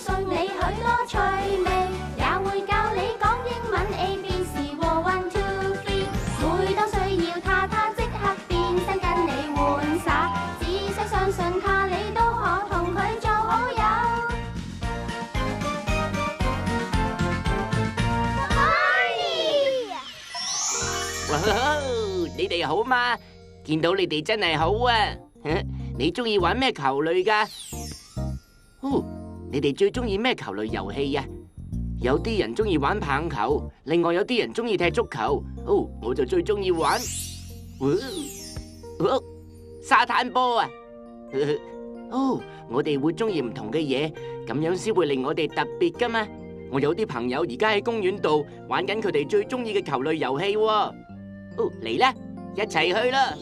信你許多趣味，也會教你講英文 ABC 和 One Two Three。每當需要他，他即刻變身跟你玩耍。只需相信他，你都可同佢做好友。哇！你哋好嗎？見到你哋真係好啊！你中意玩咩球類㗎？哦，你哋最中意咩球類遊戲啊？有啲人中意玩棒球，另外有啲人中意踢足球。哦，我就最中意玩沙灘波啊！哦，我哋會中意唔同嘅嘢，咁樣先會令我哋特別㗎嘛。我有啲朋友而家喺公園度玩緊佢哋最中意嘅球類遊戲喎。哦，嚟啦，一齊去啦！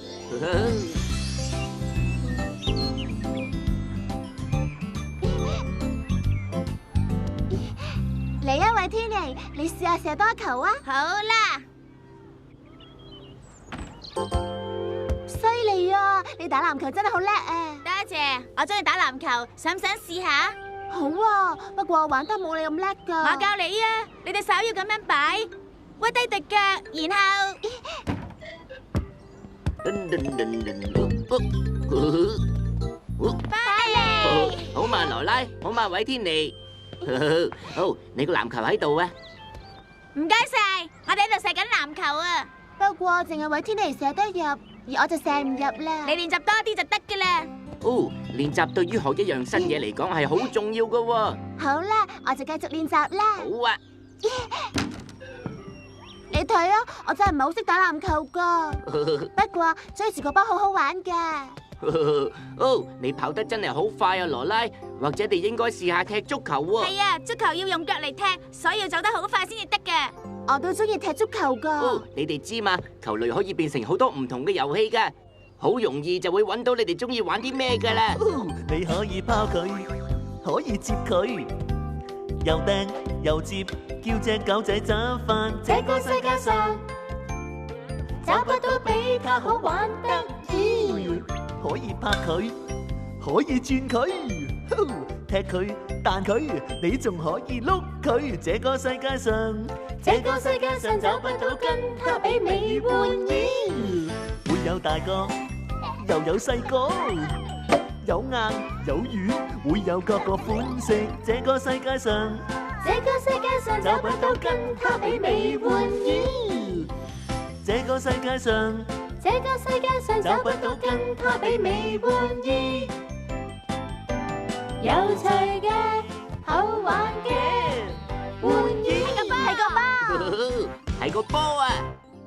嚟啊，韋天妮，你試下射多球啊！好啦，犀利啊！你打籃球真係好叻啊！多謝，我中意打籃球，想唔想試下？好啊，不過我玩得冇你咁叻噶。我教你啊，你隻手要咁樣擺，屈低隻腳，然後好嘛，羅拉，好嘛，韋天妮。好，你個籃球喺度啊！唔該晒，我哋喺度射緊籃球啊！不過淨係韋天妮射得入，而我就射唔入啦。你練習多啲就得噶啦。哦，練習對於學一樣新嘢嚟講係好重要噶喎。好啦，我就繼續練習啦。好啊。你睇啊，我真係唔係好識打籃球噶。不過追住個波好好玩噶。哦，你跑得真係好快啊，羅拉。或者你應該試下踢足球喎。係啊，足球要用腳嚟踢，所以要走得好快先至得嘅。我都中意踢足球噶。哦，你哋知嘛？球類可以變成好多唔同嘅遊戲噶，好容易就會揾到你哋中意玩啲咩噶啦。你可以拋佢，可以接佢，又掟又接，叫隻狗仔找返。這個世界上找不到比它好玩得意。可以拍佢，可以轉佢，踢佢彈佢，你仲可以碌佢。這個世界上找不到跟它媲美玩意。會有大個，又有細個，有硬有軟，會有各個款式。這個世界上找不到跟它媲美玩意。這個世界上找不到跟它媲美玩意。有趣嘅，好玩嘅玩意。係個波啊！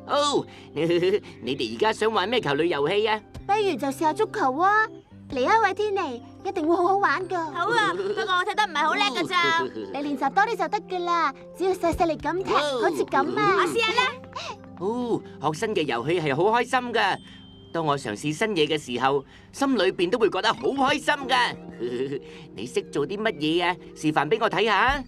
哦，你哋而家想玩咩球類遊戲啊？不如就試下足球啊！嚟啊，韋天妮，一定會好好玩噶。好啊，不過我踢得唔係好叻噶咋。你練習多啲就得噶啦，只要細細力咁踢，好似咁啊！我試下啦。哦，學新嘅遊戲係好開心噶。當我嘗試新嘢嘅時候，心裏邊都會覺得好開心噶。你識做啲乜嘢啊？示範俾我睇下。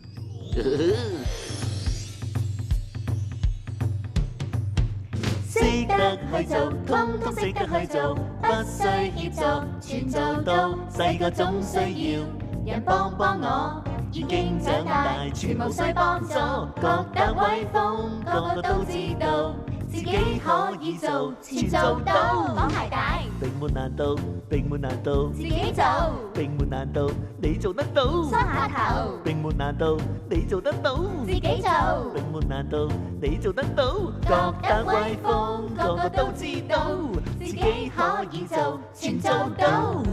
識得去做，通通識得去做，不需協助，全做到。細個總需要人幫幫我，已經長大，全無需幫助，覺得威風，個個都知道。自己可以做，全做到。綁鞋帶，並沒難度，並沒難度，自己做。並沒難度，你做得到。梳下頭，並沒難度，你做得到。自己做。並沒難度，你做得到。覺得威風，個個都知道。自己可以做，全做到。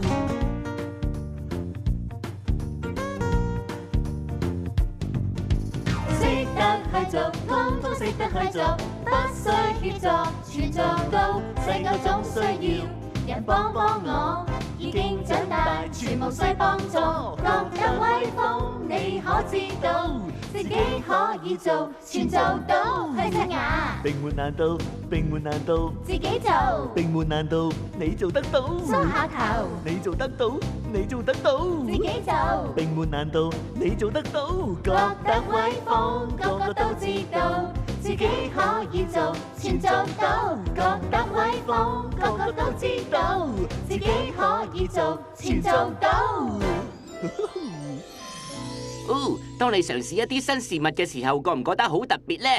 識得去做，通通識得去做，不需協助，全做到。細個總需要人幫幫我，已經長大，全無需幫助。覺得威風，你可知道？自己可以做，全做到。去刷牙，並沒難度，並沒難度，自己做。並沒難度，你做得到。梳下頭，你做得到，你做得到。自己做。並沒難度，你做得到。覺得威風，個個都知道。自己可以做，全做到。覺得威風，個個都知道。自己可以做，全做到。哦，當你嘗試一啲新事物嘅時候，覺唔覺得好特別呢？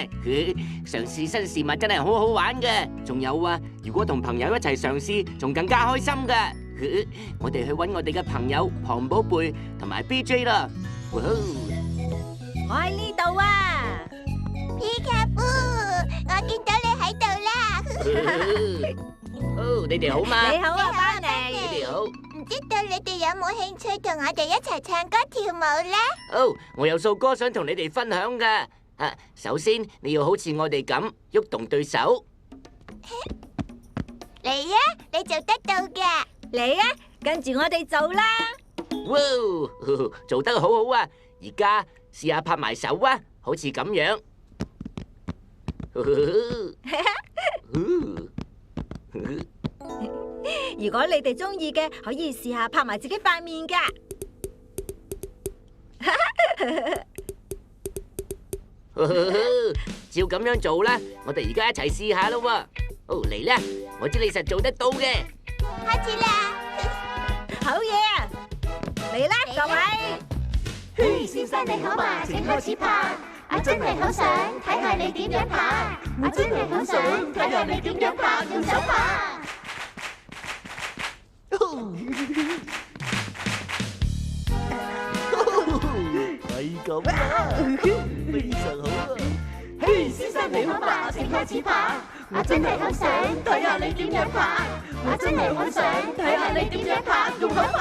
嘗試新事物真係好好玩嘅。仲有啊，如果同朋友一齊嘗試，仲更加開心噶。我哋去搵我哋嘅朋友龐寶貝同埋 BJ 啦。我喺呢度啊！皮卡布，我見到你喺度啦。哦，你哋好嗎？你好啊，班尼。你哋好。唔知道你哋有冇興趣同我哋一齊唱歌跳舞呢？哦，我有首歌想同你哋分享噶。首先你要好似我哋咁喐動對手。嚟啊，你做得到嘅。嚟啊，跟住我哋做啦。哇，做得好好啊！而家試下拍埋手啊，好似咁樣。如果你哋中意嘅，可以試下拍埋自己塊面噶。照咁樣做啦，我哋而家一齊試下咯喎。哦，嚟啦，我知你實做得到嘅。開始啦！好嘢啊！嚟啦，各位。嘿，先生你好嘛，請開始拍。我真係好想睇下你點樣拍。我真係好想睇下你點樣拍，用手拍。係咁啦，非常好啊！嘿，先生你好嘛，請開始拍。我真係好想睇下你點樣拍。我真係好想睇下你點樣拍，用手拍。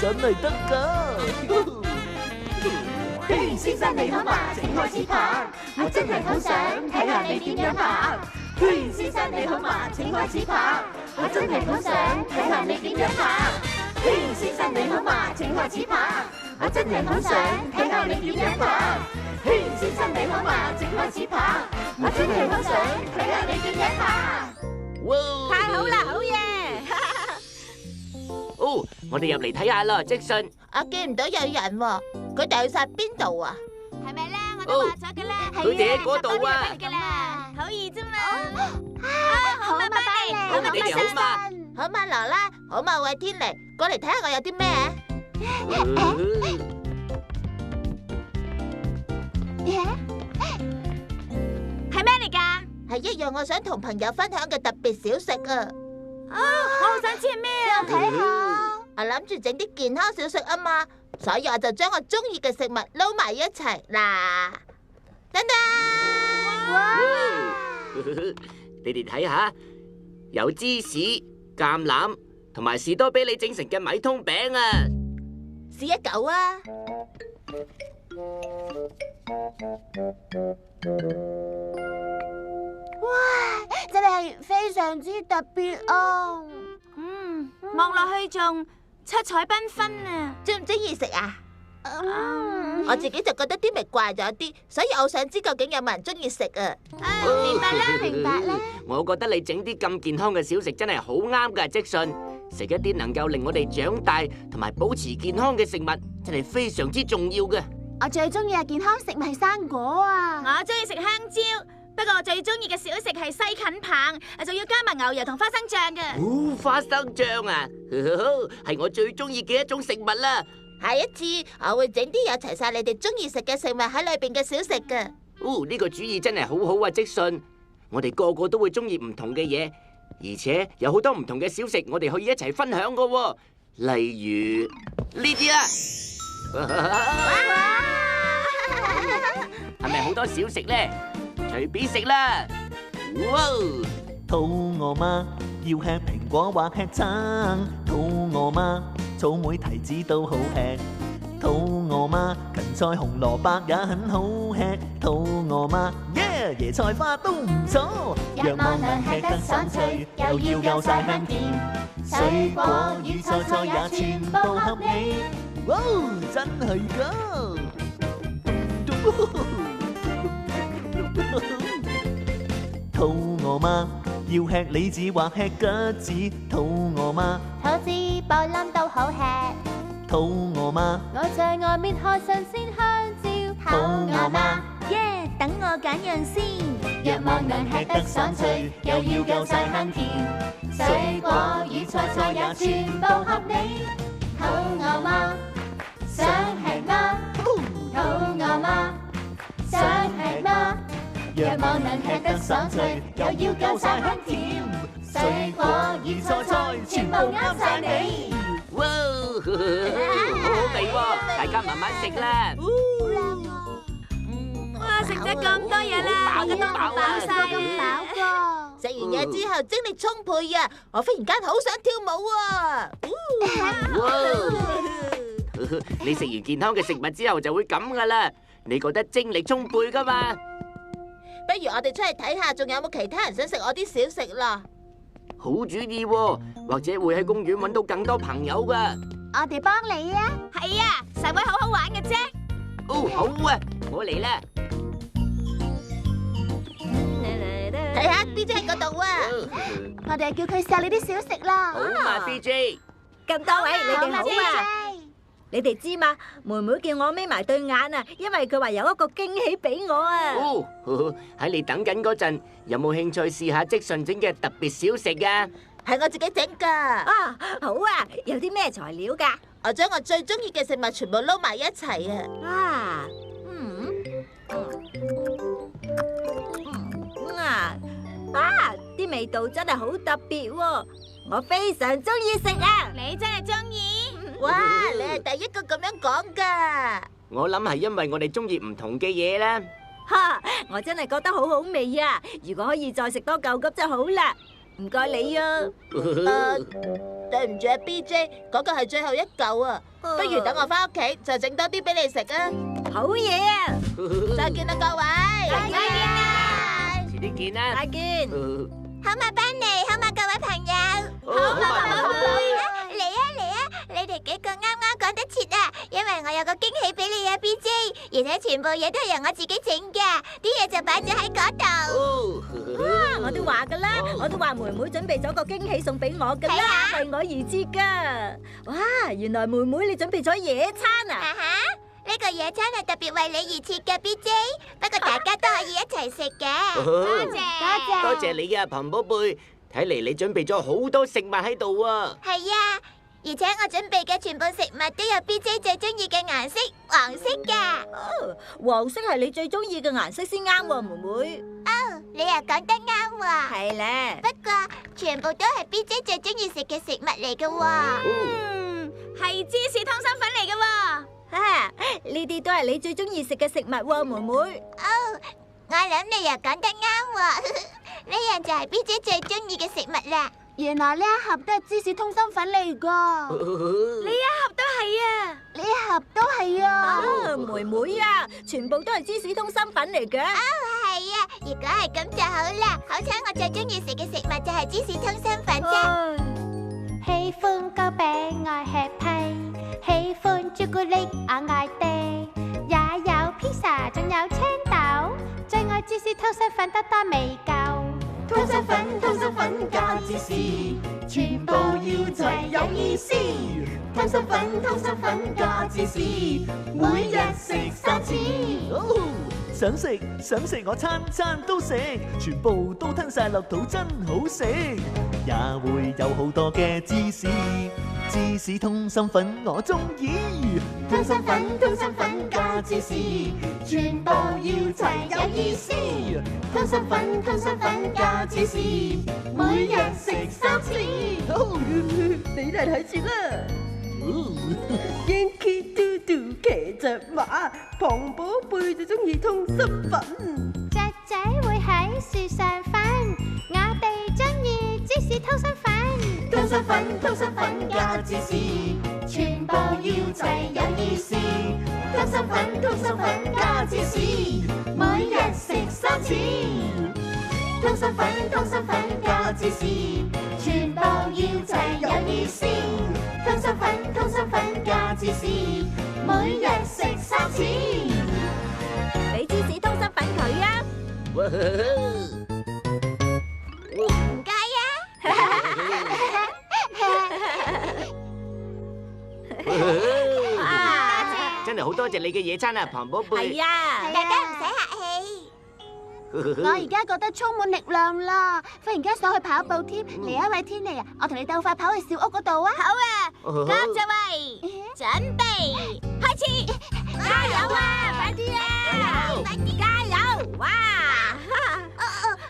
真係得㗎！嘿，先生你好嘛，請開始拍。我真係好想睇下你點樣拍。嘿，先生你好嘛，請開始拍。我真係好想睇下你點樣拍。嘿，先生你好嘛，請開始拍。我真係好想睇下你點樣拍。嘿，先生你好嘛，請開始拍。我真係好想睇下你點樣拍。哇！太好啦，好嘢！哦，我哋入嚟睇下啦，積信。我見唔到有人喎，佢哋去晒邊度啊？係咪咧？我都話咗噶啦，佢哋喺嗰度啊。噶啦，好易啫嘛。好嘛，班尼，好嘛，你哋好嘛？好嘛，羅拉，好嘛，韋天尼，過嚟睇下我有啲咩？係咩嚟噶？係一樣我想同朋友分享嘅特別小食啊！我好想知係咩啊！睇下，我諗住整啲健康小食啊嘛，所以我就將我中意嘅食物撈埋一齊嗱，等等！哇！你哋睇下，有芝士、橄欖同埋士多啤梨整成嘅米通餅啊！試一嚿啊！哇！真係非常之特別啊！望落去仲七彩繽紛啊！中唔中意食啊？我自己就覺得啲味怪咗啲，所以我想知究竟有冇人中意食啊？明白啦，明白啦。我覺得你整啲咁健康嘅小食真係好啱噶，積信。食一啲能夠令我哋長大同埋保持健康嘅食物，真係非常之重要嘅。我最中意嘅健康食物係生果啊！我中意食香蕉，不過我最中意嘅小食係西芹棒，仲要加埋牛油同花生醬嘅。哦，花生醬啊，係我最中意嘅一種食物啦。下一次我會整啲有齊晒你哋中意食嘅食物喺裏邊嘅小食㗎。哦，呢個主意真係好好啊，積信。我哋個個都會中意唔同嘅嘢，而且有好多唔同嘅小食，我哋可以一齊分享噶。例如呢啲啊，係咪好多小食咧？隨便食啦。哇！肚餓嗎？要吃蘋果或吃橙。肚餓嗎？草莓提子都好吃。肚餓嗎？芹菜紅蘿蔔也很好吃。肚餓嗎？耶！椰菜花都唔錯。若望能吃得爽脆，又要夠晒香甜，水果與菜菜也全部合理。哇！真係㗎！肚餓嗎？要吃李子或吃桔子。肚餓嗎？桃子、布冧都好吃。肚餓嗎？我在外面看新鮮香蕉。肚餓嗎？耶！等我揀樣先。若望能吃得爽脆，又要夠晒香甜，水果與菜也全部合理。肚餓嗎？想吃嗎？肚餓嗎？想吃嗎？若望能吃得爽脆，又要夠晒香甜，水果與菜全部啱晒你。哇，好好味喎！大家慢慢食啦。哇，食咗咁多嘢啦，我嘅肚飽晒啊！食完嘢之後精力充沛啊！我忽然間好想跳舞啊！哇！你食完健康嘅食物之後就會咁噶啦，你覺得精力充沛噶嘛？不如我哋出去睇下，仲有冇其他人想食我啲小食啦？好主意喎，或者會喺公園揾到更多朋友噶。我哋幫你啊！係啊，實會好好玩嘅啫。哦，好啊，我嚟啦。睇下 BJ 喺嗰度啊！我哋叫佢試你啲小食啦。好嘛 ，BJ。咁多位你哋好啊！ BJ 你哋知嘛？妹妹叫我眯埋對眼啊，因為佢話有一個驚喜俾我啊！哦，喺你等緊嗰陣，有冇興趣試下即順整嘅特別小食啊？係我自己整㗎。啊，好啊！有啲咩材料㗎？我將我最中意嘅食物全部撈埋一齊啊！啊，啲味道真係好特別喎，我非常中意食啊！你真係中意？哇，你係第一個咁樣講㗎。我諗係因為我哋中意唔同嘅嘢啦。哈，我真係覺得好好味啊！如果可以再食多嚿咁就好啦。唔該你啊。對唔住啊 ，BJ， 嗰個係最後一嚿啊，不如等我翻屋企就整多啲俾你食啊！好嘢啊！再見啦，各位！再見啊！遲啲見啦。再見。好嘛，班尼，好嘛，各位朋友。好嘛，寶貝。嚟啊嚟啊！你哋幾個啱啱趕得切啊！因為我有個驚喜俾你啊 ，BJ， 而且全部嘢都係由我自己整㗎，啲嘢就擺咗喺嗰度。我都話噶啦，我都話妹妹準備咗個驚喜送俾我噶啦，為我而設噶。哇，原來妹妹你準備咗野餐啊！呢個野餐係特別為你而設嘅 BJ， 不過大家都可以一齊食嘅。多謝多謝你啊，龐寶貝。睇嚟你準備咗好多食物喺度啊。係啊，而且我準備嘅全部食物都有 BJ 最中意嘅顏色，黃色㗎。黃色係你最中意嘅顏色先啱喎，妹妹。你又講得啱喎。係咧。不過全部都係 BJ 最中意食嘅食物嚟㗎喎。係芝士通心粉嚟㗎喎。呢啲都係你最中意食嘅食物喎，妹妹。我諗你又講得啱喎，呢樣就係 BJ 最中意嘅食物啦。原來呢一盒都係芝士通心粉嚟㗎。呢一盒都係啊！呢一盒都係啊！妹妹啊，全部都係芝士通心粉嚟嘅。係啊，如果係咁就好啦。好彩我最中意食嘅食物就係芝士通心粉啫。喜歡糕餅愛吃批，喜歡朱古力我愛地，也有披薩仲有青豆，最愛芝士通心粉多多未夠。通心粉加芝士，全部要齊有意思。通心粉加芝士，每日食3次。想食我餐餐都食，全部都吞晒落肚真好食，也會有好多嘅芝士通心粉我中意。通心粉加芝士，全部要齊有意思。通心粉加芝士，每日食3次。你嚟睇住啦。Yankee Doodle 騎着馬，龐寶貝最中意通心粉。雀仔會喺樹上瞓，我哋中意芝士通心粉。通心粉加芝士，全部要齊有意思。通心粉加芝士，每日食3次。通心粉加芝士，全部要齊有意思。通心粉加芝士，每日食3次。俾芝士通心粉佢啊！唔該真係好多謝你嘅野餐啊，龐寶貝。係啊，大家唔使客氣。我而家覺得充滿力量啦，忽然間想去跑步添。嚟一位天尼啊，我同你鬥快跑去小屋嗰度啊！好啊，各位準備開始，加油啊！快啲啊！加油！哇！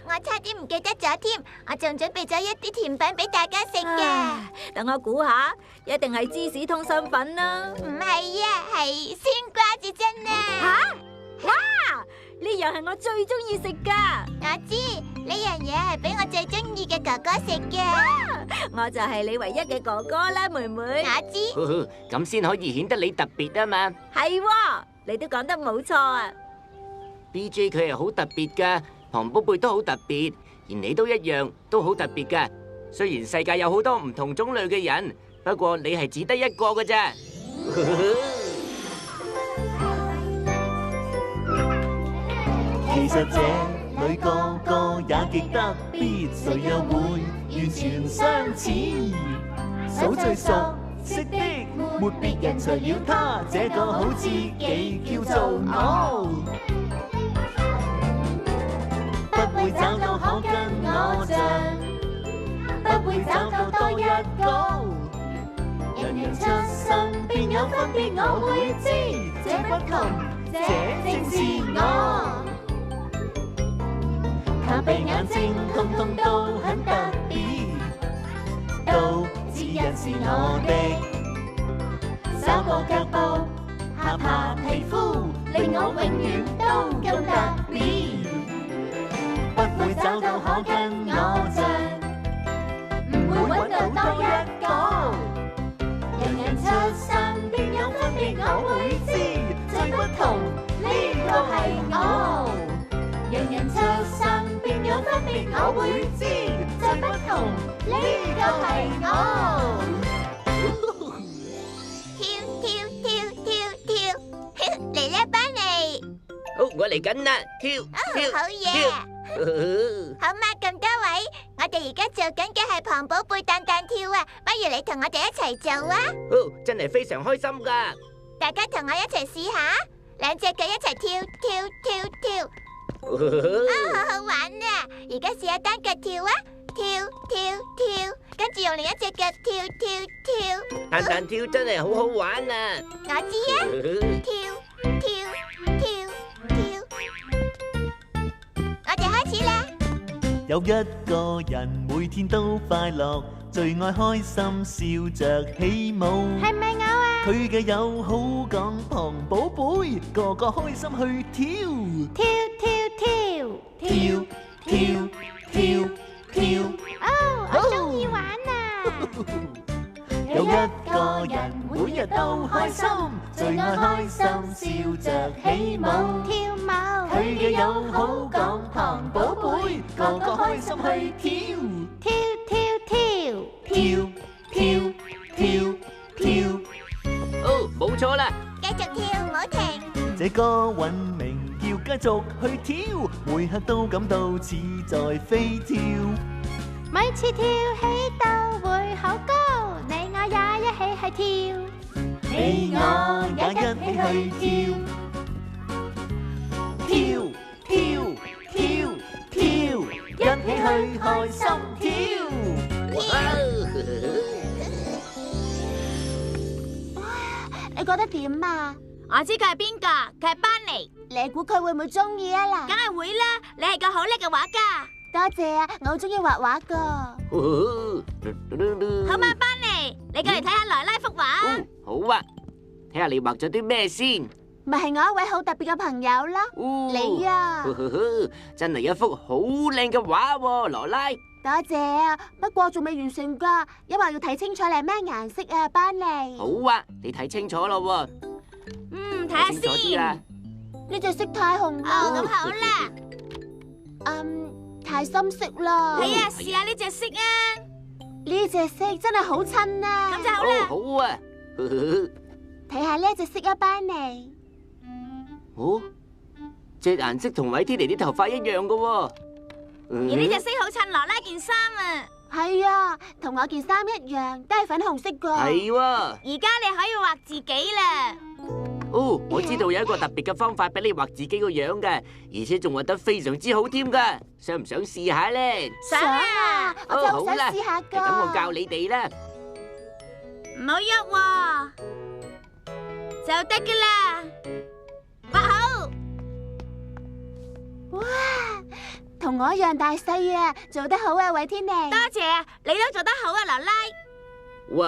我差啲唔記得咗添，我仲準備咗一啲甜品俾大家食嘅。等我估下，一定係芝士通心粉啦。唔係啊，係鮮瓜子真啊！哇！呢樣係我最中意食噶。我知呢樣嘢係俾我最中意嘅哥哥食嘅。我就係你唯一嘅哥哥啦，妹妹。我知。咁先可以顯得你特別啊嘛。係，你都講得冇錯啊。BJ 佢係好特別噶，龐寶貝都好特別，而你都一樣，都好特別噶。雖然世界有好多唔同種類嘅人，不過你係只得一個㗎咋。其實這裏個個也極特別，誰又會完全相似？數最熟悉的沒別人，除了他，這個好知己叫做我。不會找到可跟我像，不會找到多一個。人人出生便有分別，我會知這不同，這正是我。他鼻眼睛通通都很特別，都指引是我的。手部腳步下巴皮膚，令我永遠都咁特別。不會找到可跟我像，唔會揾到多一個。人人出生便有分別，我會知最不同呢個係我。人人出生便有分別，我會知最不同呢個係我。跳跳跳跳跳，嚟啦，班尼！好，我嚟緊啦，跳跳好嘢！好嘛，咁多位，我哋而家做緊嘅係龐寶貝彈彈跳啊，不如你同我哋一齊做啊！哦，真係非常開心噶。大家同我一齊試下，兩隻腳一齊跳跳跳跳。好好玩啊！而家試下單腳跳啊，跳跳跳，跟住用另一隻腳跳跳跳。彈彈跳真係好好玩啊！我知啊，跳跳跳跳，我哋開始啦。有一個人每天都快樂，最愛開心笑着起舞。係咪我啊？佢嘅友好講龐寶貝，個個開心去跳。跳跳跳跳跳跳跳，哦，我中意玩啊！有一個人每日都開心，最愛開心笑着起舞。跳舞，佢嘅友好講龐寶貝，個個開心去跳。跳跳跳跳跳跳跳，哦，冇錯啦。繼續跳，唔好停。這個韻名叫繼續去跳，每刻都感到似在飛跳。每次跳起都會好高，你我也一起去跳，你我也一起去跳。跳跳跳跳，一起去開心跳。你覺得點啊？我知佢係邊個，佢係班尼，你估佢會唔會中意啊？嗱，梗係會啦，你係個好叻嘅畫家。多謝啊，我好中意畫畫噶。好嘛，班尼，你過嚟睇下萊拉幅畫啊。好啊，睇下你畫咗啲咩先。咪係我一位好特別嘅朋友咯。你啊，真係一幅好靚嘅畫喎，羅拉。多謝啊，不過仲未完成噶，因為要睇清楚你係咩顏色啊，班尼。好啊，你睇清楚咯喎。睇下清楚啲啦。呢隻色太紅啦。哦，咁好啦。太深色啦。係啊，試下呢隻色啊。呢隻色真係好襯啊。咁就好啦。好啊。睇下呢隻色啊，班尼。哦，隻顏色同韋天尼啲頭髮一樣噶喎。而呢隻色好襯羅拉件衫啊。係啊，同我件衫一樣，都係粉紅色噶。係喎。而家你可以畫自己啦。哦，我知道有一個特別嘅方法俾你畫自己個樣嘅，而且仲畫得非常之好添噶，想唔想試下咧？想啊！我真係好想好啦試下噶。咁我教你哋啦。唔好喐喎，就得噶啦。畫好，哇，同我一樣大細啊，做得好啊，韋天妮。多謝，你都做得好啊，羅拉。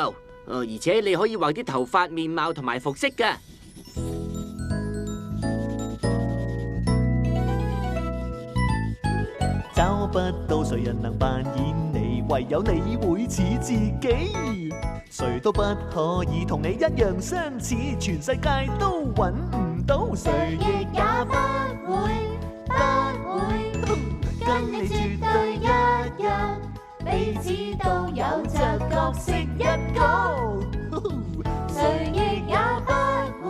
哇，而且你可以畫啲頭髮、面貌同埋服飾噶。找不到誰人能扮演你，唯有你會似自己。誰都不可以同你一樣相似，全世界都揾唔到，誰亦也不會，跟你絕對一樣，彼此都有着角色一個。誰亦也不會，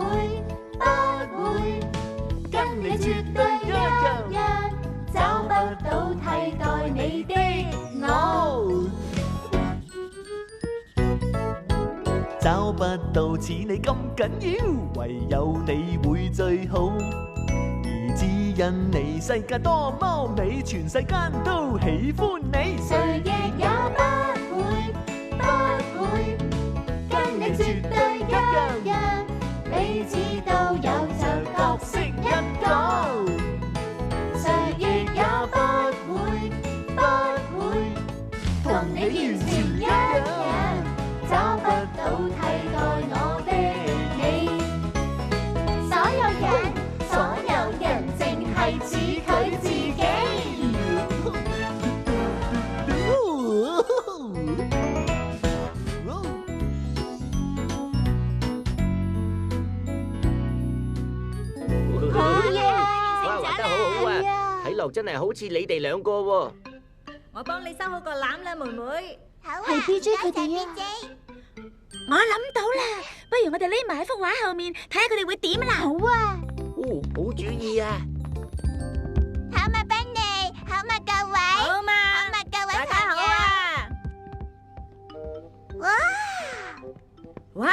跟你絕對一樣，找不到替代你的我。找不到似你咁緊要，唯有你會最好。而只因你世界多麼美，全世間都喜歡你。誰亦也不會，跟你絕對一樣，彼此都有着角色一個。誰亦也不會，同你完全一樣，找不到替代我的你。所有人淨係似佢自己。好嘢，哇，畫得好好啊！睇落真係好似你哋兩個喎。我幫你收好個籃啦，妹妹。好啊，係 BJ 佢哋啊多謝 BJ。我諗到啦，不如我哋匿埋喺幅畫後面，睇下佢哋會點啦。好啊，哦，好主意啊！好嘛，賓尼，好嘛，各位，好嘛，好嘛，各位大家好朋友。啊！哇！哇！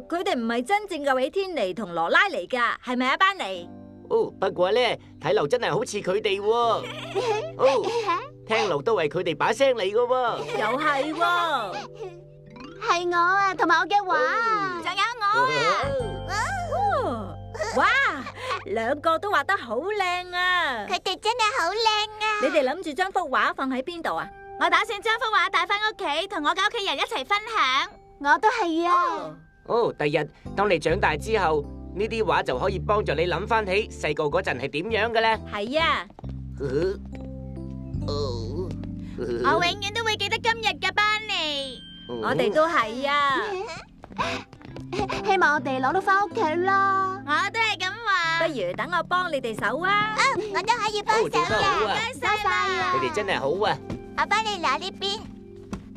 佢哋唔係真正嘅韋天妮同羅拉嚟㗎，係咪啊，班尼？哦，不過咧，睇落真係好似佢哋喎。哦，聽落都係佢哋把聲嚟噶喎。又係喎。係我啊，同埋我嘅畫。仲有我啊！哦哇，兩個都畫得好靚啊！佢哋真係好靚啊！你哋諗住將幅畫放喺邊度啊？我打算將幅畫帶翻屋企，同我嘅屋企人一齊分享。我都係啊。哦，第日當你長大之後，呢啲畫就可以幫助你諗翻起細個嗰陣係點樣嘅咧。係啊。我永遠都會記得今日嘅班尼。我哋都係啊。希望我哋攞到翻屋企啦。我都係咁話。不如等我幫你哋手啊！我都可以幫手做得好嘅。啊！多謝晒。你哋真係好啊！我幫你攞呢邊。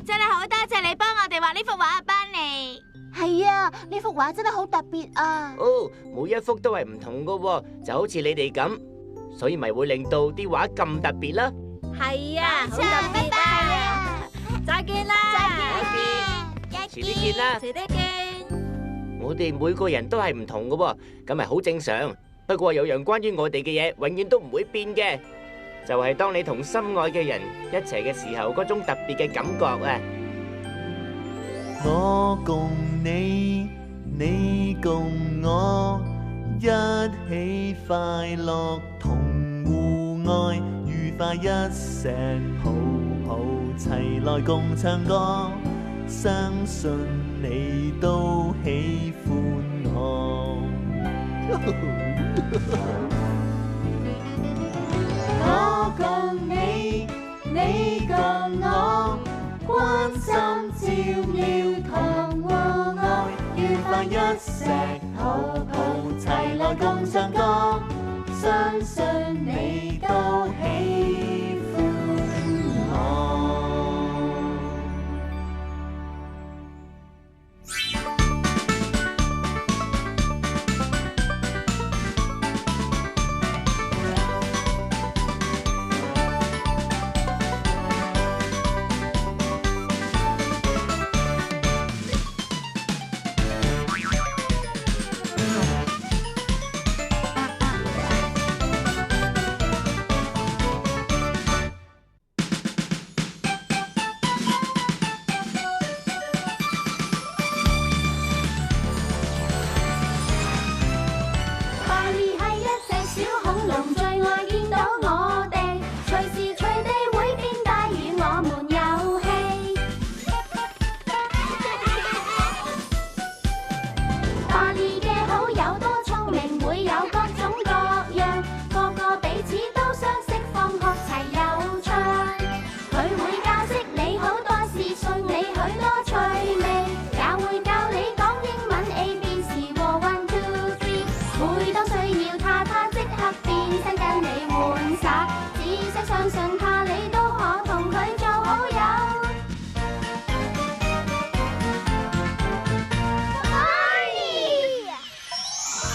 真係好多謝你幫我哋畫呢幅畫啊，班尼。係啊，呢幅畫真係好特別啊。哦，每一幅都係唔同噶喎，就好似你哋咁，所以咪會令到啲畫咁特別啦。係啊，好特拜別拜啊！再見啦！再遲啲見啦。遲啲見。我哋每個人都係唔同噶喎，咁係好正常。不過有樣關於我哋嘅嘢，永遠都唔會變嘅，就係當你同心愛嘅人一齊嘅時候，嗰種特別嘅感覺啊！我共你，你共我，一起快樂同互愛，愉快一石抱抱齊來共唱歌，相信你都喜歡我。我共你，你共我，關心照料同互愛，愉快一石抱抱齊來共唱歌，相信你都喜歡我。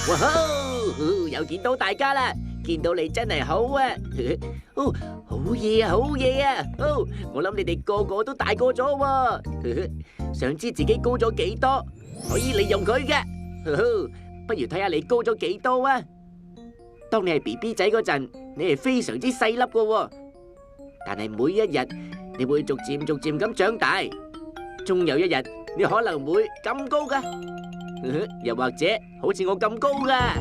哇吼！又見到大家啦，見到你真係好啊！哦，好嘢啊，好嘢啊！哦，我諗你哋個個都大個咗喎，想知自己高咗幾多，可以利用佢嘅。不如睇下你高咗幾多啊？當你係 BB 仔嗰陣，你係非常之細粒噶，但係每一日你會逐漸咁長大，終有一日你可能會咁高噶，又或者好似我咁高噶。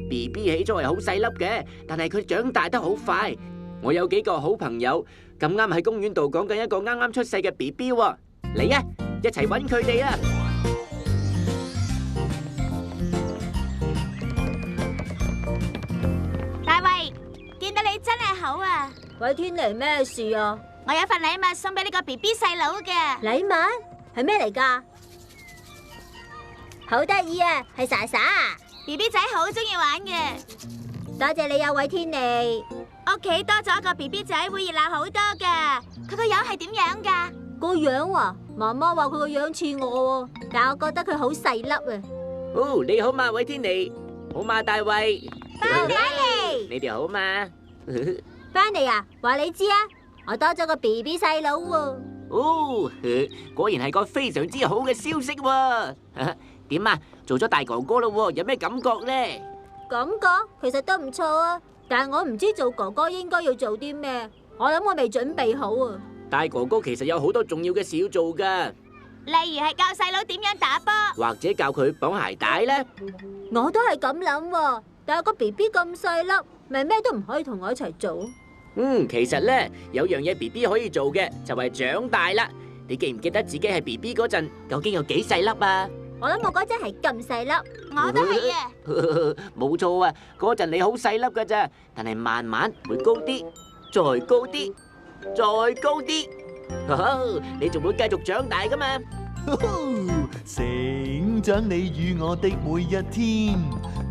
BB 起初係好細粒嘅，但係佢長大得好快。我有幾個好朋友咁啱喺公園度講緊一個啱啱出世嘅 BB 喎，嚟啊，一齊搵佢哋啊！大衛，見到你真係好啊！喂，天妮，咩事啊？我有份禮物送俾你個 BB 細佬嘅。禮物係咩嚟㗎？好得意啊，係莎莎。BB 仔好中意玩嘅。多謝你啊，喂，天妮。屋企多咗個 BB 仔會熱鬧好多噶。佢個樣係點樣噶？個樣啊，媽媽話佢個樣似我喎，但係我覺得佢好細粒啊。哦，你好嘛，韋天妮，好嘛，大衛，翻嚟，你哋好嘛？翻嚟啊，話你知啊，我多咗個 BB 細佬喎。哦，果然係個非常之好嘅消息喎。點啊？做咗大哥哥咯，有咩感覺呢？感覺其實都唔錯啊，但係我唔知做哥哥應該要做啲咩，我諗我未準備好啊。大哥哥其實有好多重要嘅事要做噶，例如係教細佬點樣打波，或者教佢綁鞋帶咧。我都係咁諗喎，但係個 BB 咁細粒，咪咩都唔可以同我一齊做。其實咧有樣嘢 BB 可以做嘅，就係長大啦。你記唔記得自己係 BB 嗰陣，究竟有幾細粒啊？我諗我嗰陣係咁細粒，我都係啊。冇錯啊，嗰陣你好細粒噶咋，但係慢慢會高啲，再高啲，再高啲，你仲會繼續長大噶嘛？成長你與我的每一天，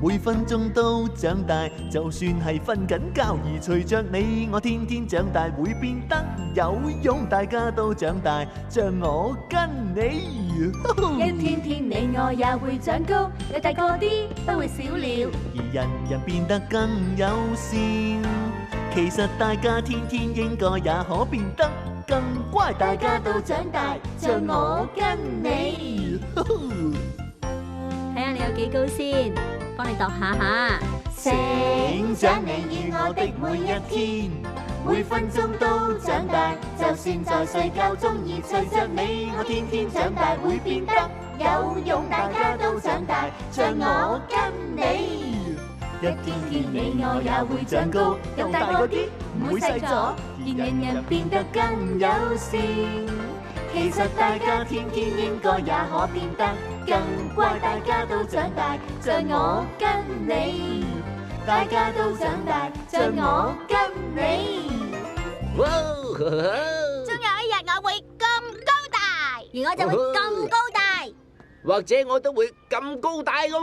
每分鐘都長大，就算係瞓緊覺，而隨着你我天天長大，會變得有用，大家都長大，像我跟你。一天天你我也會長高，你大個啲都會少了，而人人變得更友善，其實大家天天應該也可變得更乖，大家都長大，像我跟你。睇下你有幾高先，幫你度下下。成長你與我的每一天，每分鐘都長大，就算在睡覺中，而隨着你我天天長大，會變得有用，大家都長大，像我跟你。一天天你我也會長高，又大個啲，唔會細咗，讓人人變得更友善。其實大家天天應該也可變得更乖，大家都長大，像我跟你。大家都長大，像我跟你。終有一日我會咁高大，而我就會咁高大，或者我都會咁高大噶喎。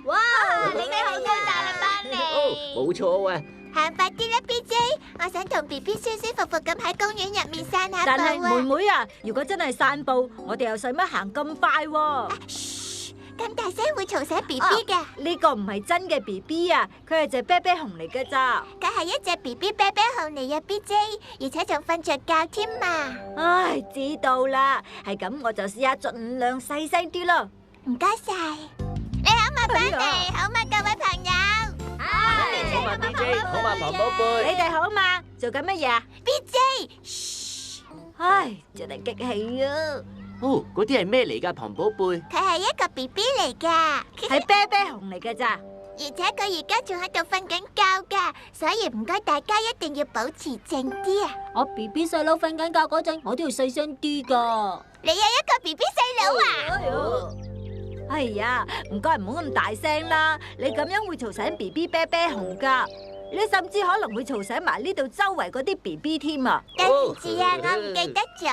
哇！你哋好高大啦，班尼。冇錯啊。行快啲啦 ，BJ， 我想同 BB 舒舒服服咁喺公園入面散下步啊。但係妹妹啊，如果真係散步，我哋又使乜行咁快喎？咁大聲會嘈醒 BB 嘅。呢個唔係真嘅 BB 啊，佢係隻啤啤熊嚟㗎咋。佢係一隻 BB 啤啤熊嚟啊 ，BJ， 而且仲瞓着覺添嘛。唉，知道啦，係咁我就試下盡量細聲啲咯。唔該晒。你好嘛，班尼，好嘛，各位朋友。好嘛 BJ， 好嘛龐寶貝，你哋好嘛？做緊乜嘢啊 BJ， 噓。唉，真係激氣啊！哦，嗰啲係咩嚟噶，龐寶貝？佢係一個 BB 嚟噶，係啤啤熊嚟㗎咋。而且佢而家仲喺度瞓緊覺噶，所以唔該大家一定要保持靜啲啊！我 BB 細佬瞓緊覺嗰陣，我都要細聲啲㗎。你有一個 BB 細佬啊！哎呀，唔該唔好咁大聲啦，你咁樣會嘈醒 BB 啤啤熊㗎。你甚至可能會嘈醒埋呢度周圍嗰啲 BB 添啊！對唔住啊，我唔記得咗。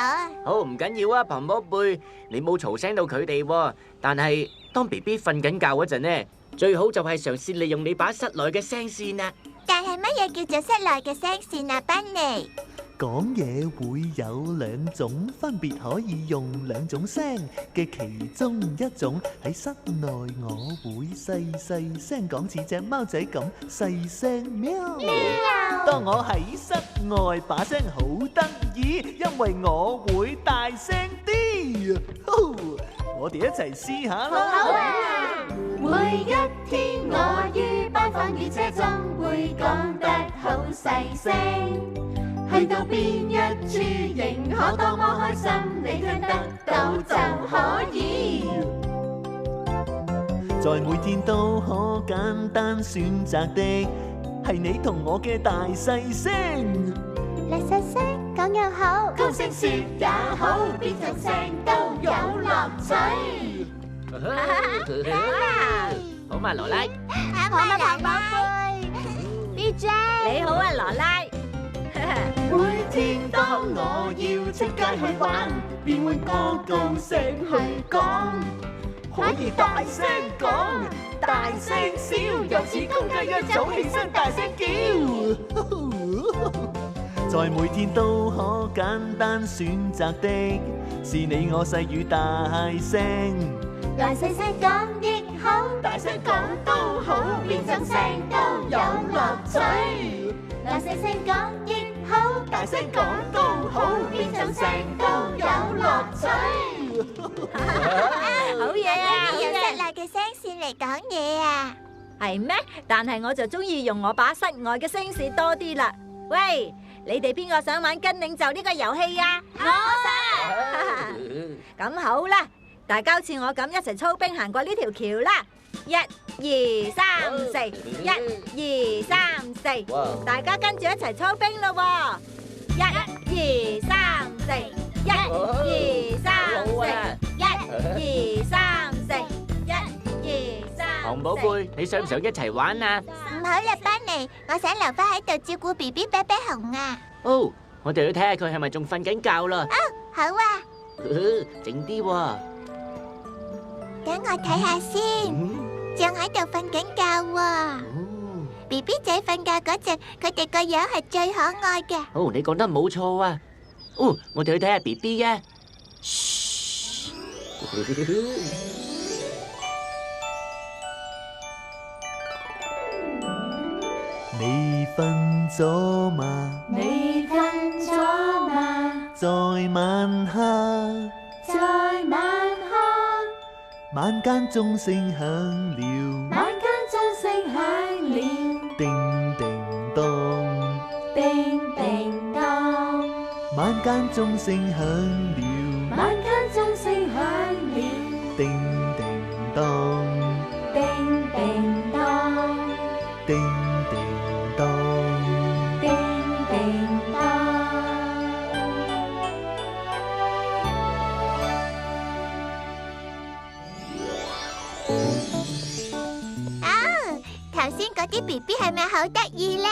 好，唔緊要啊，龐寶貝，你冇嘈醒到佢哋喎。但係當 BB 瞓緊覺嗰陣呢，最好就係嘗試利用你把室內嘅聲線啊。但係乜嘢叫做室內嘅聲線啊，班尼？講嘢會有兩種，分別可以用兩種聲嘅其中一種。喺室內我會細細聲講，似隻貓仔咁細聲喵。當我喺室外把聲好得意，因為我會大聲啲。我哋一齊試下啦。好啊！每一天我於班房與車中會講得好細聲，去到邊一處仍可多麼開心，你聽得到就可以。在每天都可簡單選擇的，係你同我嘅大細聲。細細聲講又好，高聲說也好，邊種聲都有樂趣。好嘛，羅拉。好嘛，寶貝。BJ，你好啊，羅拉。每天當我要出街去玩，便會高高聲去講，可以大聲講，大聲笑，又似公雞一早起身大聲叫。在每天都可簡單選擇的，是你我細語大聲。來細細講亦好，大聲講都好，邊種聲都有樂趣。來細細講亦好，大聲講都好，邊種聲都有樂趣。好嘢啊！用室內嘅聲線嚟講嘢啊？係咩？但係我就中意用我把室外嘅聲線多啲啦。喂，你哋邊個想玩跟領袖呢個遊戲啊？我想。咁好啦，大家好似我咁一齊操兵行過呢條橋啦。1、2、3、4，1、2、3、4，大家跟住一齊操兵咯喎。1、2、3、4，1、2、3、4，1、2、3、4，1、2、3。紅寶貝，你想唔想一齊玩啊？唔好啦，班尼，我想留翻喺度照顧 BB 啤啤熊啊。哦，我哋去睇下佢係咪仲瞓緊覺啦。好啊，靜啲喎。等我睇下先，仲喺度瞓緊覺喎。BB 仔瞓覺嗰陣，佢哋個樣係最可愛嘅。哦，你講得冇錯啊。哦，我哋去睇下 BB 啊。你瞓咗嗎？你瞓咗嗎？在晚黑，在晚黑，晚間鐘聲響了，晚間鐘聲響了，叮叮當，叮叮當，晚間鐘聲響了，晚間鐘聲響了，叮叮當，叮叮當，叮叮當。叮叮當。頭先嗰啲 BB 係咪好得意咧？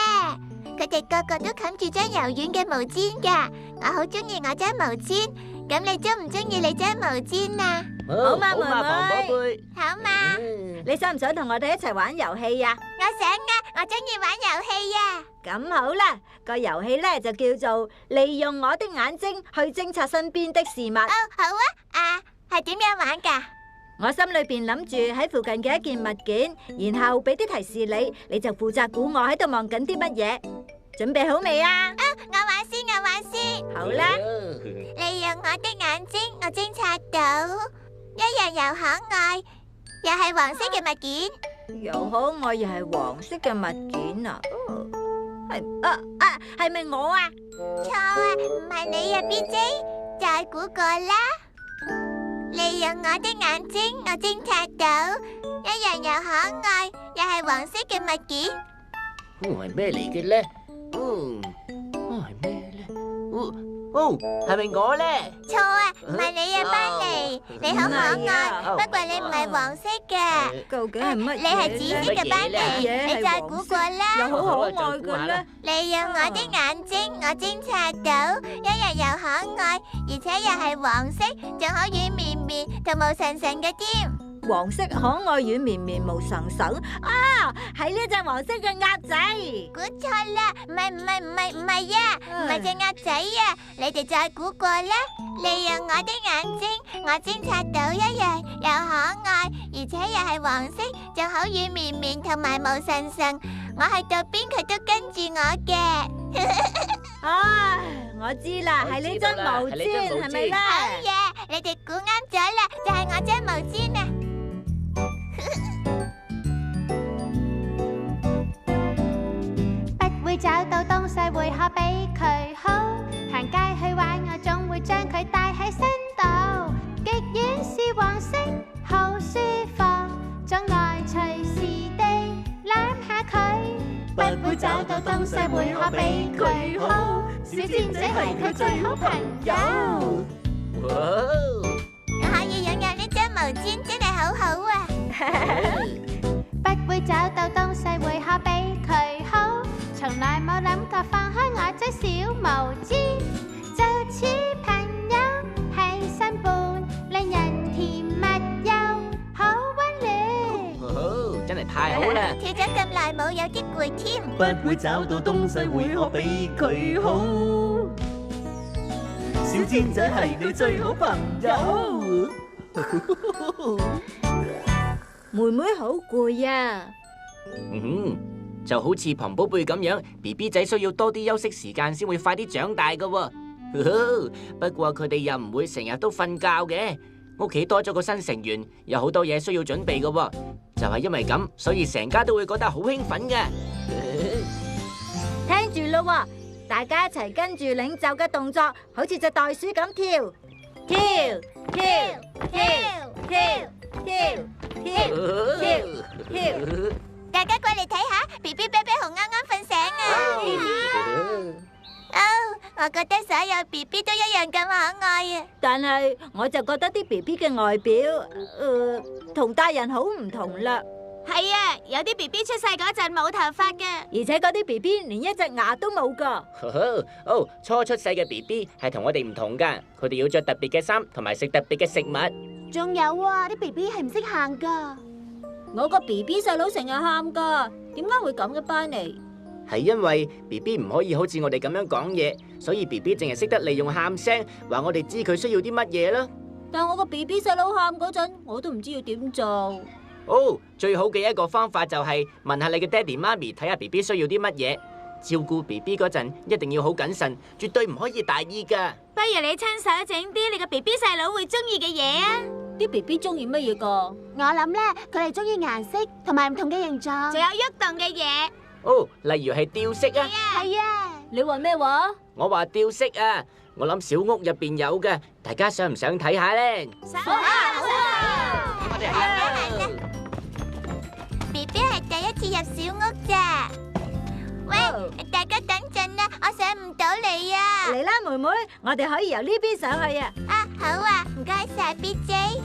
佢哋個個都冚住張柔軟嘅毛氈噶，我好中意我張毛氈。咁你中唔中意你張毛氈啊？好嘛，妹紅寶妹，貝。好嘛，你想唔想同我哋一齊玩遊戲啊？我想啊，我中意玩遊戲啊。咁好啦，個遊戲咧就叫做利用我的眼睛去偵察身邊的事物。哦，好啊，係點樣玩噶？我心裏邊諗住喺附近嘅一件物件，然後俾啲提示你，你就負責估我喺度望緊啲乜嘢。準備好未啊？我玩先，我玩先。好啦，利用我的眼睛，我偵察到一樣又可愛，又係黃色嘅物件。又可愛又係黃色嘅物件啊！係咪我啊？錯啊，唔係你啊 ，BJ，再估個啦。利用我的眼睛，我偵察到一樣又可愛，又係黃色嘅物件。係咩嚟嘅咧？係咩咧？係咪我咧？錯啊，唔係你啊，班尼，你好可愛，不過你唔係黃色嘅。究竟係乜嘢？你係紫色嘅班尼，你再估過啦。又好可愛嘅咧。利用我的眼睛，我偵察到一樣又可愛，而且又係黃色，仲好軟綿綿同毛神神嘅添。黃色可愛軟綿綿毛神神啊，係呢隻黃色嘅鴨仔。估錯啦，唔係啊，唔係隻鴨仔啊！你哋再估過啦。利用我的眼睛，我偵察到一樣又可愛，而且又係黃色，仲好軟綿綿同埋毛神神。我去到邊佢都跟住我嘅。啊，我知啦，係呢張毛氈，係咪咧？好嘢，你哋估啱咗啦，就係我張毛氈啊！不會找到東西會可比佢好，行街去玩我總會將佢帶喺身度。極遠是黃色，好舒服，總愛隨時地攬下佢。不會找到東西會可比佢好，小尖仔係佢最好朋友。我可以擁有呢張毛氈，真係好好啊！不會找到東西會可比佢好，從來冇諗過放開我這小毛氈，就似朋友係相伴，令人甜蜜又好溫暖。真係太好啦！跳咗咁耐舞，有啲攰添。不會找到東西會可比佢好，小尖仔係你最好朋友。妹妹好攰啊！就好似龐寶貝咁樣 ，BB 仔需要多啲休息時間先會快啲長大噶。不過佢哋又唔會成日都瞓覺嘅，屋企多咗個新成員，有好多嘢需要準備噶。就係因為咁，所以成家都會覺得好興奮嘅。聽住咯，大家一齊跟住領袖嘅動作，好似隻袋鼠咁跳，跳跳跳跳跳跳跳。大家過嚟睇下 ，BB 啤啤熊啱啱瞓醒啊！我覺得所有 BB 都一樣咁可愛啊！但係我就覺得啲 BB 嘅外表，同大人好唔同啦。係啊，有啲 BB 出世嗰陣冇頭髮嘅，而且嗰啲 BB 連一隻牙都冇噶。初出世嘅 BB 係同我哋唔同噶，佢哋要着特別嘅衫，同埋食特別嘅食物。仲有啊，啲 BB 係唔識行噶。我個 BB 細佬成日喊噶，點解會咁嘅班尼？係因為 BB 唔可以好似我哋咁樣講嘢，所以 BB 淨係識得利用喊聲，話我哋知佢需要啲乜嘢啦。但我個 BB 細佬喊嗰陣，我都唔知要點做。最好嘅一個方法就係問下你嘅爹哋媽咪，睇下 BB 需要啲乜嘢。照顧 BB 嗰陣一定要好謹慎，絕對唔可以大意噶。不如你親手整啲你個 BB 細佬會中意嘅嘢啊！啲 BB 中意乜嘢噶？我諗咧，佢哋中意顏色同埋唔同嘅形狀，仲有喐動嘅嘢。例如係吊飾啊。係啊。你話咩話？我話吊飾啊，我諗小屋入邊有嘅，大家想唔想睇下咧？好啊！我哋行啦。BB 係第一次入小屋咋？喂，大家等陣啦，我上唔到嚟啊！嚟啦，妹妹，我哋可以由呢邊上去啊！好啊，唔該晒 BJ。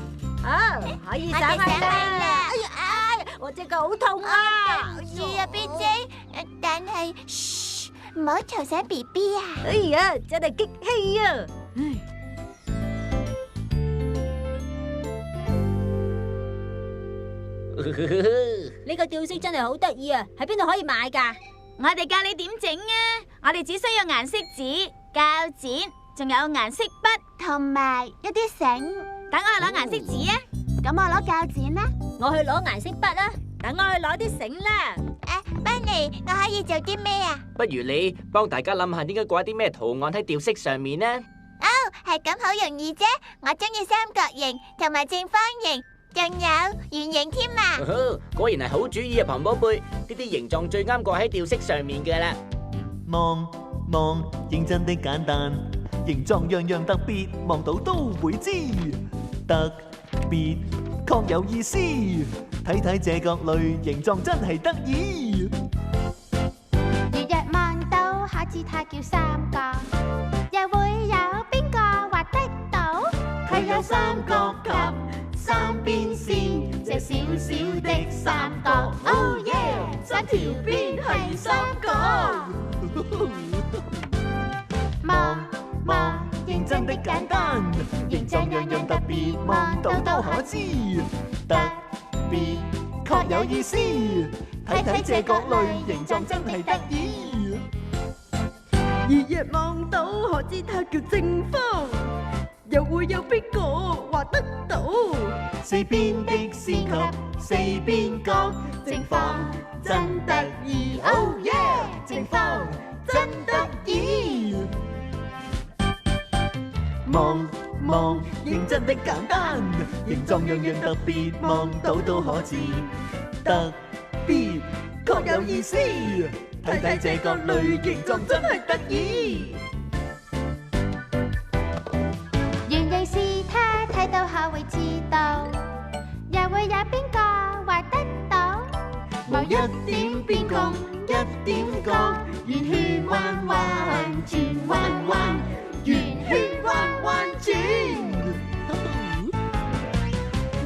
可以上去啦！哎呀，我隻腳好痛啊！是啊 ，BJ，但係，噓，唔好嘈醒 BB 啊！哎呀，真係激氣啊！呢個吊飾真係好得意啊！喺邊度可以買噶？我哋教你點整啊！我哋只需要顏色紙、膠剪，仲有顏色筆同埋一啲繩。等我去攞顏色紙啊！咁我攞膠剪啦。我去攞顏色筆啦。等我去攞啲繩啦。班尼，我可以做啲咩啊？不如你幫大家諗下，應該掛啲咩圖案喺吊飾上面呢？係咁好容易啫！我中意三角形同埋正方形。仲有圓形添啊！果然係好主意啊，龐寶貝，呢啲形狀最啱掛喺吊飾上面嘅啦。望望，認真的簡單，形狀樣樣特別，望到都會知，特別確有意思。睇睇這各類形狀真係得意。如若望到下次它叫三角，又會有邊個畫得到？佢有三角及三邊線，這小小的三角。Oh yeah， 三條邊係三角。望望，認真的簡單，形狀樣樣特別，望到都可知。特別確有意思。睇睇這各類形狀真係得意。日日望到，可知它叫正方？又會有邊個畫得到？四邊的線及四邊角，正方真得意。Oh yeah！ 正方真得意。望望認真的簡單，形狀樣樣特別，望到都可知。特別確有意思，睇睇這各類形狀真係得意。原來是他睇到後會知道，又會有邊個畫得到？無一點邊角，一點角，圓圈彎彎轉彎彎，圓圈彎彎轉。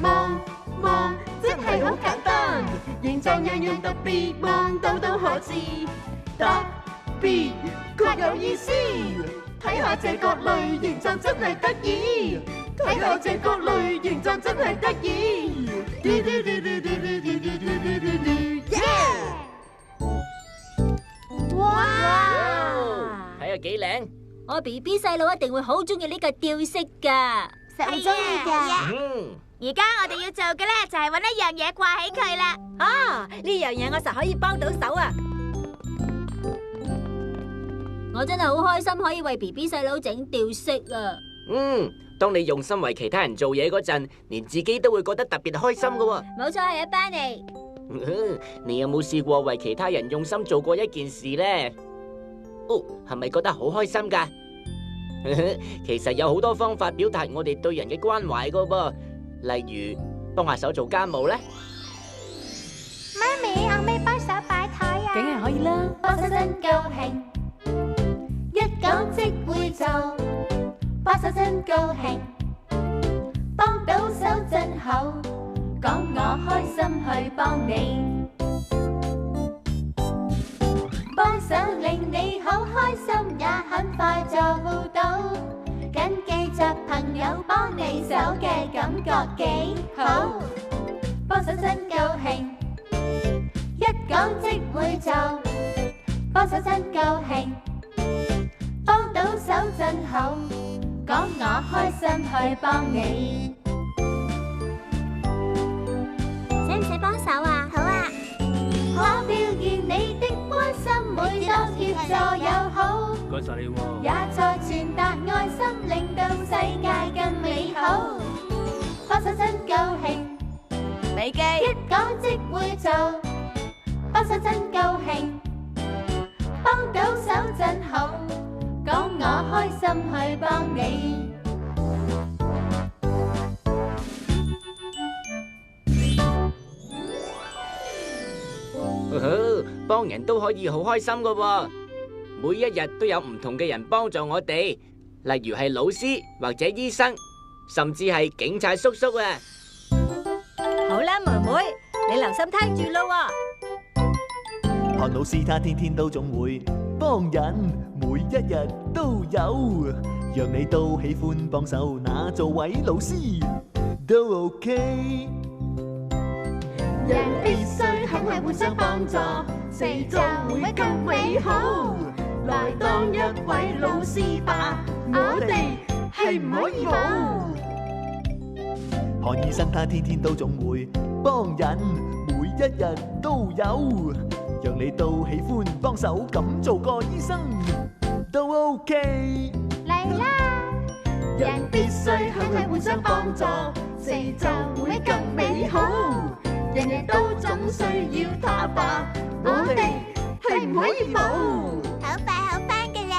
望望真係好簡單，形狀樣樣特別，望到都可知。特別確有意思，睇下這各類形狀真係得意，睇下這各類形狀真係得意。哇！睇下幾靚。我 BB 細佬一定會好中意呢個吊飾噶，實會中意㗎。而家我哋要做嘅咧就係搵一樣嘢掛起佢啦。啊，呢樣嘢我實可以幫到手啊！我真係好開心可以為 BB 細佬整吊飾啊！當你用心為其他人做嘢嗰陣，連自己都會覺得特別開心噶。冇錯，係啊，Benny。你有冇試過為其他人用心做過一件事呢？哦，係咪覺得好開心噶？其實有好多方法表達我哋對人嘅關懷噶噃，例如幫下手做家務呢。媽咪，我咪幫手擺台啊！梗係可以啦。幫手真高興，一講即會做，幫手真高興，幫到手真好，講我開心去幫你，幫手令你好開心，也很快做到，緊記着朋友幫你手嘅感覺幾好，幫手真高興，一講即會做，幫手真高興，幫到手真好，講我開心去幫你。使唔使幫手啊？好啊。可表現你的關心，每當協助又好，唔該晒你喎。也在傳達愛心，令到世界更美好。幫手真高興，美姬，一講即會做，幫手真高興，幫到手真好，講我開心去幫你。幫人都可以好開心噶喎，每一日都有唔同嘅人幫助我哋，例如係老師或者醫生，甚至係警察叔叔啊！好啦，妹妹，你留心聽住咯喎。韓老師他天天都總會幫人，每一日都有，讓你都喜歡幫手，那做位老師都 OK。人必須肯係互相幫助，四周會更美好。來當一位老師吧，我哋係唔可以冇。韓醫生他天天都總會幫人，每一日都有，讓你都喜歡幫手，咁做個醫生都 OK。嚟啦！人必須肯係互相幫助，四周會更美好。人人都總需要他吧，我哋係唔可以冇。好快好返㗎啦！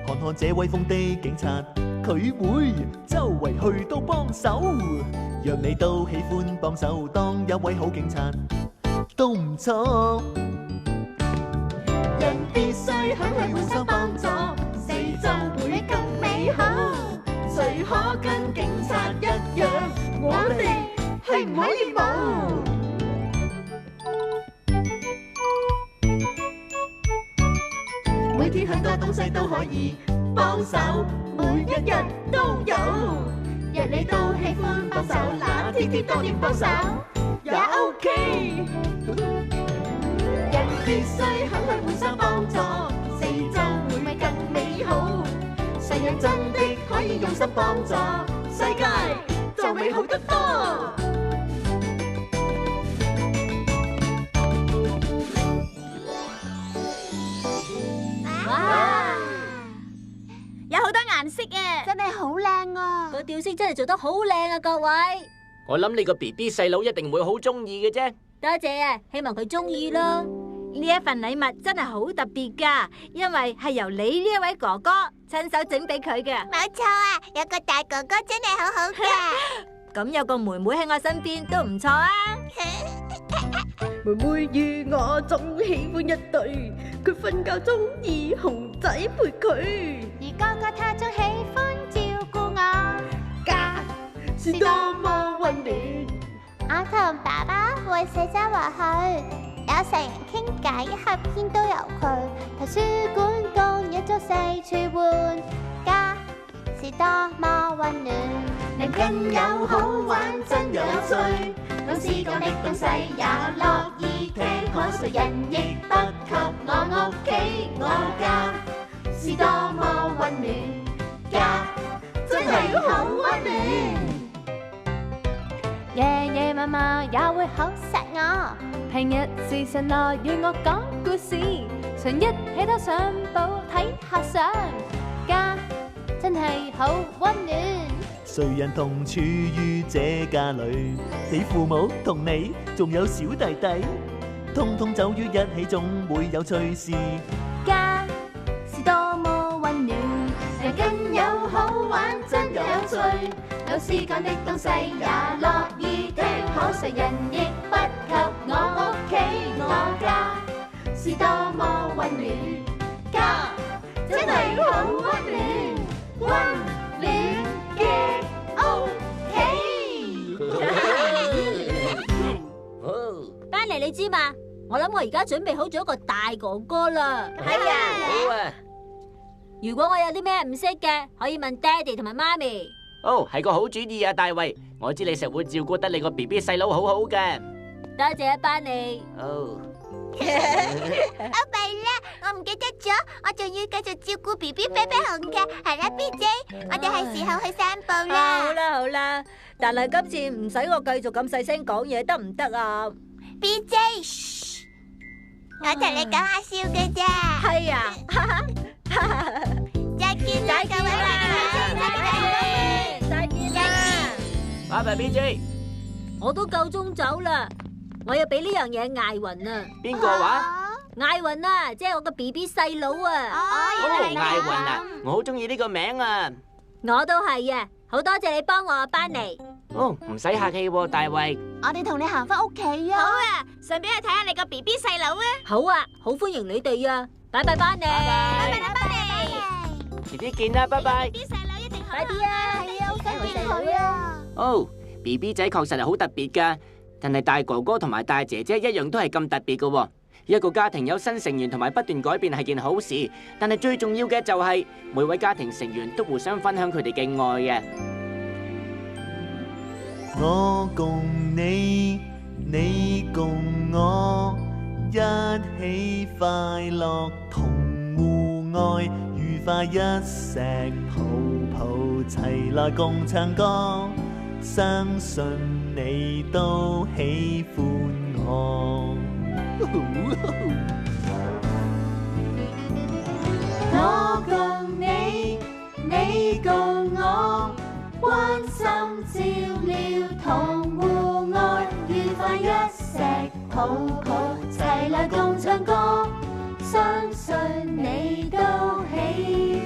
看看這威風的警察，佢會周圍去都幫手，讓你都喜歡幫手，當一位好警察都唔錯。人必須肯係互相幫助，四周會更美好。誰可跟警察一樣？我哋係唔可以冇。每天很多東西都可以幫手，每一日都有。日你都喜歡幫手，那天天多點幫手也 OK。人必須肯去互相幫助，四周會更美好。世人真的可以用心幫助，世界就美好得多。哇！有好多顏色啊，真係好靚啊！個吊飾真係做得好靚啊，各位。我諗你個 BB 細佬一定會好中意嘅啫。多謝啊，希望佢中意咯。呢一份禮物真係好特別噶，因為係由你呢一位哥哥親手整俾佢嘅。冇錯啊，有個大哥哥真係好好噶。咁有個妹妹喺我身邊都唔錯啊。妹妹與我總喜歡一對，佢瞓覺中意熊仔陪佢，而哥哥他總喜歡照顧我，家是多麼溫暖。我同爸爸會四周圍去，有成人傾偈，合片都有佢。圖書館共一組四處玩，家是多麼溫暖。人更有好玩，真有趣。老師講的東西也樂意聽，可誰人亦不及我屋企。我家是多麼溫暖，家真係好溫暖。爺爺嫲嫲也會好錫我，平日時常來與我講故事，常一起都上報睇下相，家真係好溫暖。誰人同處於這家裏？你父母同你，仲有小弟弟，通通走於一起，總會有趣事。家是多麼溫暖，人更有好玩，真有趣。老師講的東西也樂意聽，可誰人亦不及我屋企。我家是多麼溫暖，家真係好溫暖，溫暖嘅屋企。丹尼，你知嘛？我諗我而家準備好咗一個大哥哥啦。係啊，好啊。如果我有啲咩唔識嘅，可以問爹哋同埋媽咪。哦，係個好主意啊，大衛。我知你實會照顧得你個 BB 細佬好好嘅。多謝啊，班尼。哦。弊啦，我唔記得咗，我仲要繼續照顧 BB 啡啡熊嘅。係啦 ，BJ， 我哋係時候去散步啦。好啦好啦，但係今次唔使我繼續咁細聲講嘢，得唔得啊 ？BJ， 我同你講下笑嘅啫。係啊。再見啦，各位再見啦，拜拜 BJ。我都夠鐘走啦，我要俾呢樣嘢艾雲啊。邊個話？艾雲啊，即係我個 BB 細佬啊。哦，艾雲啊，我好中意呢個名啊。我都係啊，好多謝你幫我啊，班尼。哦，唔使客氣喎，大衛。我哋同你行翻屋企啊。好啊，順便去睇下你個 BB 細佬啊。好啊，好歡迎你哋啊。拜拜，班尼。拜拜啦，班尼。遲啲見啦，拜拜。 BB 細佬一定好。快啲啊！係啊，好想見佢啊。哦 ，BB 仔確實係好特別噶，但係大哥哥同埋大姐姐一樣都係咁特別噶。一個家庭有新成員同埋不斷改變係件好事，但係最重要嘅就係每位家庭成員都互相分享佢哋嘅愛嘅。我共你，你共我，一起快樂同互愛，愉快一石抱抱齊來共唱歌，相信你都喜歡我。我共你，你共我，關心照料同互愛，愉快一石抱抱齊來共唱歌，相信你都喜